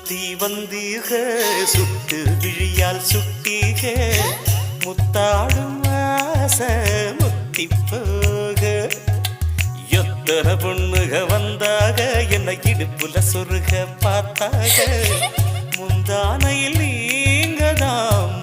சுத்தி வந்தீக சுட்டு விழியால் சுட்டீக முத்தாடும் ஆசை முத்தி போக எத்தனை பொண்ணுக வந்தாக என்னை இடுப்புல சொருக பார்த்தாக முந்தானையில் நீங்க தான்